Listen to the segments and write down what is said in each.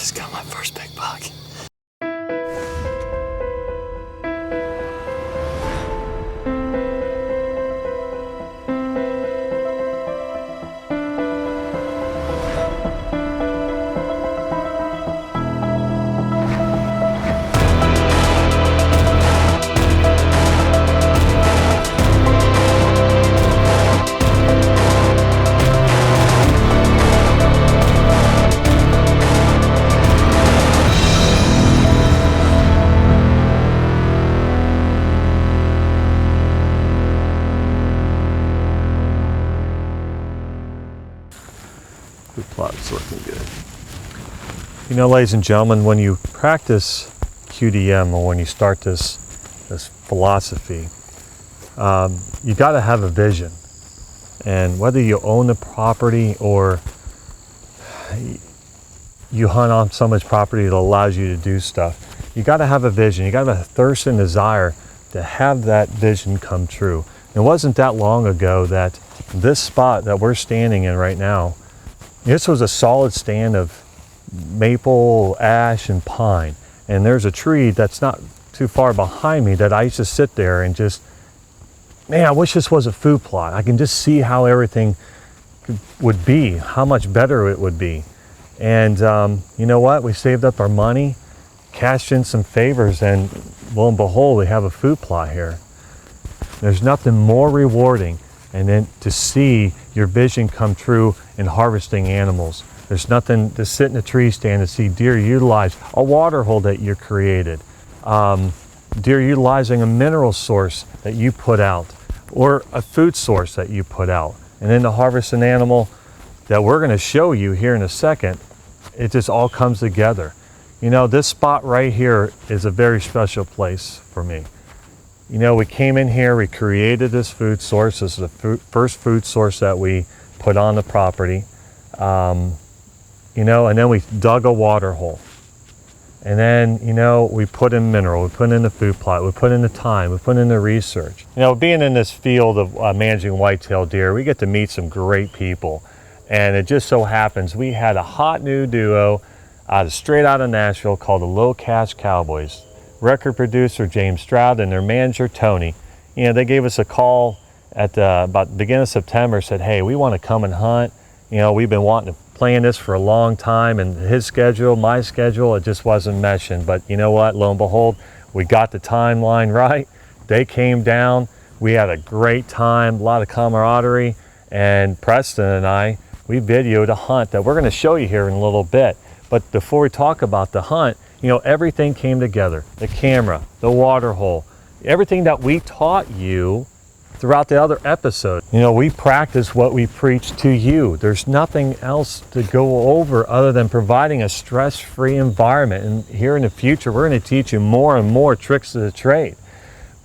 just got my first big buck. The plot's looking good. You know, ladies and gentlemen, when you practice QDM or when you start this philosophy, you got to have a vision. And whether you own the property or you hunt on so much property that allows you to do stuff, you got to have a vision. You got to have a thirst and desire to have that vision come true. It wasn't that long ago that this spot that we're standing in right now, this was a solid stand of maple, ash, and pine. And there's a tree that's not too far behind me that I used to sit there and just, man, I wish this was a food plot. I can just see how everything would be, how much better it would be. And you know what? We saved up our money, cashed in some favors, and lo and behold, we have a food plot here. There's nothing more rewarding and then to see your vision come true in harvesting animals. There's nothing to sit in a tree stand and see deer utilize a water hole that you created, deer utilizing a mineral source that you put out, or a food source that you put out, and then to harvest an animal that we're going to show you here in a second. It just all comes together. You know, this spot right here is a very special place for me. You know, we came in here, we created this food source. This is the first food source that we put on the property. You know, and then we dug a water hole. And then, you know, we put in mineral, we put in the food plot, we put in the time, we put in the research. You know, being in this field of managing whitetail deer, we get to meet some great people. And it just so happens we had a hot new duo straight out of Nashville called the LoCash Cowboys. Record producer James Stroud and their manager Tony. You know, they gave us a call at about the beginning of September, said, hey, we want to come and hunt. You know, we've been wanting to plan this for a long time, and his schedule, my schedule, it just wasn't meshing. But you know what, lo and behold, we got the timeline right. They came down, we had a great time, a lot of camaraderie, and Preston and I, we videoed a hunt that we're going to show you here in a little bit. But before we talk about the hunt, you know, everything came together. The camera, the water hole, everything that we taught you throughout the other episode. You know, we practice what we preach to you. There's nothing else to go over other than providing a stress-free environment. And here in the future, we're going to teach you more and more tricks of the trade.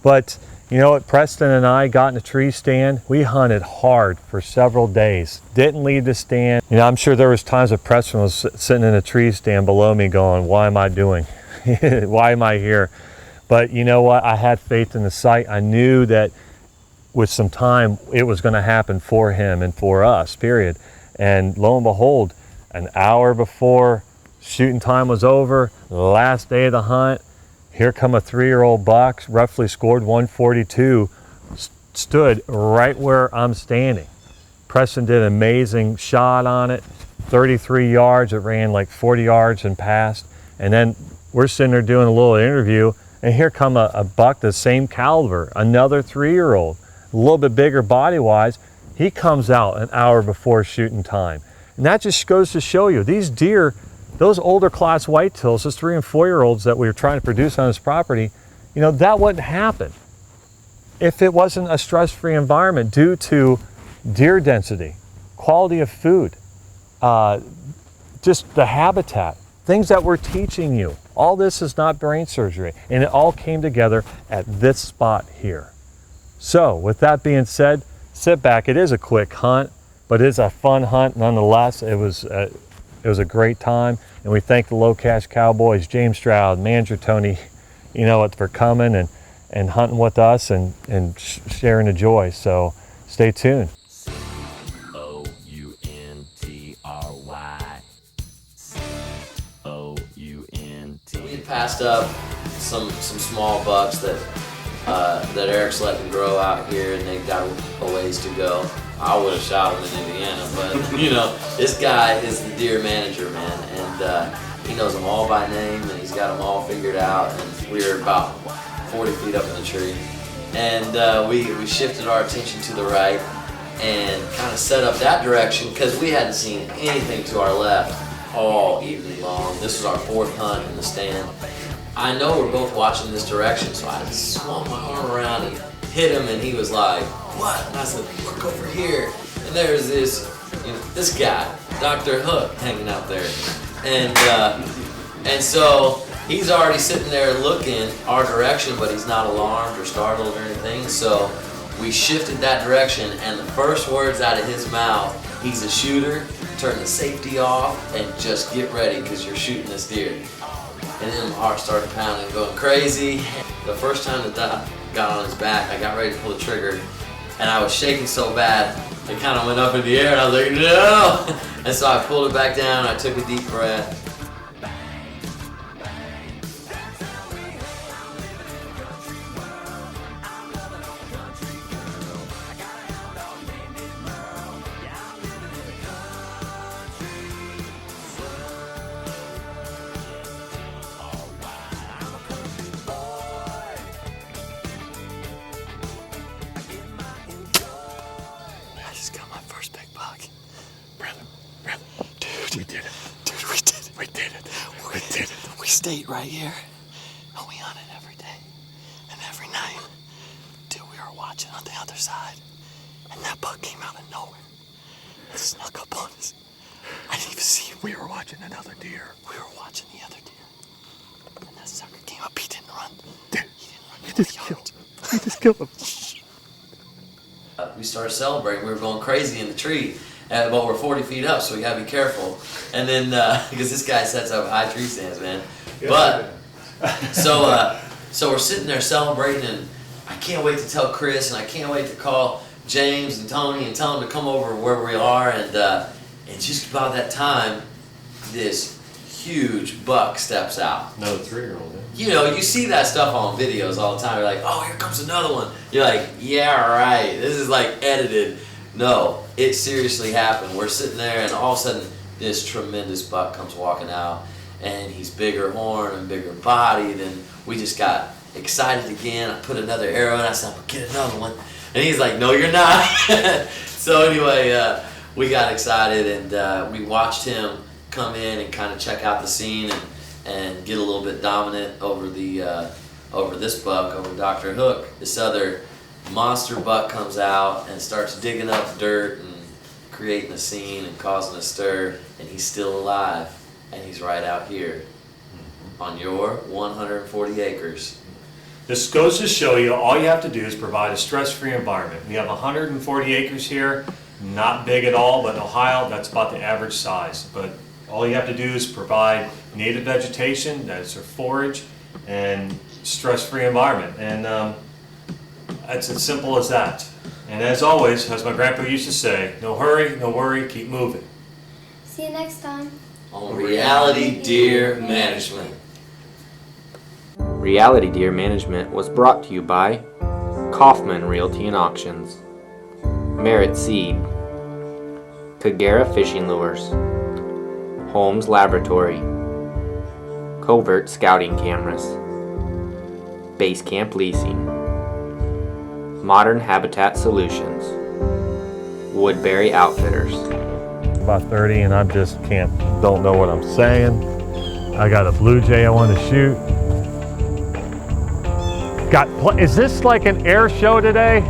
But you know what, Preston and I got in a tree stand. We hunted hard for several days. Didn't leave the stand. You know, I'm sure there was times that Preston was sitting in a tree stand below me going, what am I doing? Why am I here? But you know what? I had faith in the site. I knew that with some time, it was going to happen for him and for us, period. And lo and behold, an hour before shooting time was over, last day of the hunt, here come a 3-year-old buck, roughly scored 142, stood right where I'm standing. Preston did an amazing shot on it, 33 yards, it ran like 40 yards and passed. And then we're sitting there doing a little interview, and here come a buck the same caliber, another 3-year-old, a little bit bigger body-wise. He comes out an hour before shooting time. And that just goes to show you, these deer, those older class whitetails, those 3- and 4-year-olds that we were trying to produce on this property, you know, that wouldn't happen if it wasn't a stress-free environment due to deer density, quality of food, just the habitat, things that we're teaching you. All this is not brain surgery, and it all came together at this spot here. So with that being said, sit back. It is a quick hunt, but it is a fun hunt nonetheless. It was a great time, and we thank the LoCash Cowboys, James Stroud, manager Tony, you know, for coming and hunting with us and sharing the joy. So stay tuned. COUNTRY. passed up some small bucks that Eric's letting grow out here, and they've got a ways to go. I would have shot him in Indiana, but you know, this guy is the deer manager, man, and he knows them all by name, and he's got them all figured out. And we were about 40 feet up in the tree, and we shifted our attention to the right and kind of set up that direction because we hadn't seen anything to our left all evening long. This was our 4th hunt in the stand. I know we're both watching this direction, so I swung my arm around and hit him, and he was like, "What?" And I said, "Look over here." And there's this, you know, this guy, Dr. Hook, hanging out there, and so he's already sitting there looking our direction, but he's not alarmed or startled or anything. So we shifted that direction, and the first words out of his mouth, "He's a shooter. Turn the safety off and just get ready because you're shooting this deer." And then my heart started pounding, going crazy. The first time that Doc got on his back, I got ready to pull the trigger, and I was shaking so bad, it kind of went up in the air, and I was like, "No!" And so I pulled it back down, I took a deep breath. We stayed right here, and we hunted every day and every night till we were watching on the other side, and that buck came out of nowhere and snuck up on us. I didn't even see him. We were watching another deer. We were watching the other deer, and that sucker came up. He didn't run. Dude, He didn't run. you just killed him. You just killed him. We started celebrating. We were going crazy in the tree. But we're 40 feet up, so we gotta be careful. And then, because this guy sets up high tree stands, man. But, so we're sitting there celebrating, and I can't wait to tell Chris, and I can't wait to call James and Tony and tell them to come over where we are. And just about that time, this huge buck steps out. Another 3-year-old, eh? You know, you see that stuff on videos all the time. You're like, "Oh, here comes another one." You're like, "Yeah, right. This is like edited." No, it seriously happened. We're sitting there, and all of a sudden, this tremendous buck comes walking out, and he's bigger horn and bigger body. Then we just got excited again. I put another arrow in. I said, "I'm gonna get another one," and he's like, "No, you're not." So anyway, we got excited, and we watched him come in and kind of check out the scene and get a little bit dominant over this buck, over Dr. Hook. This other monster buck comes out and starts digging up dirt and creating a scene and causing a stir, and he's still alive, and he's right out here on your 140 acres. This goes to show you all you have to do is provide a stress-free environment. We have 140 acres here, not big at all, but in Ohio that's about the average size. But all you have to do is provide native vegetation, that's our forage, and stress-free environment. And it's as simple as that. And as always, as my grandpa used to say, no hurry, no worry, keep moving. See you next time On Reality Deer Management. Reality Deer Management was brought to you by Kaufman Realty and Auctions, Merit Seed, Kagera Fishing Lures, Holmes Laboratory, Covert Scouting Cameras, Base Camp Leasing, Modern Habitat Solutions, Woodbury Outfitters. About 30 and I just don't know what I'm saying. I got a blue jay I want to shoot. Is this like an air show today?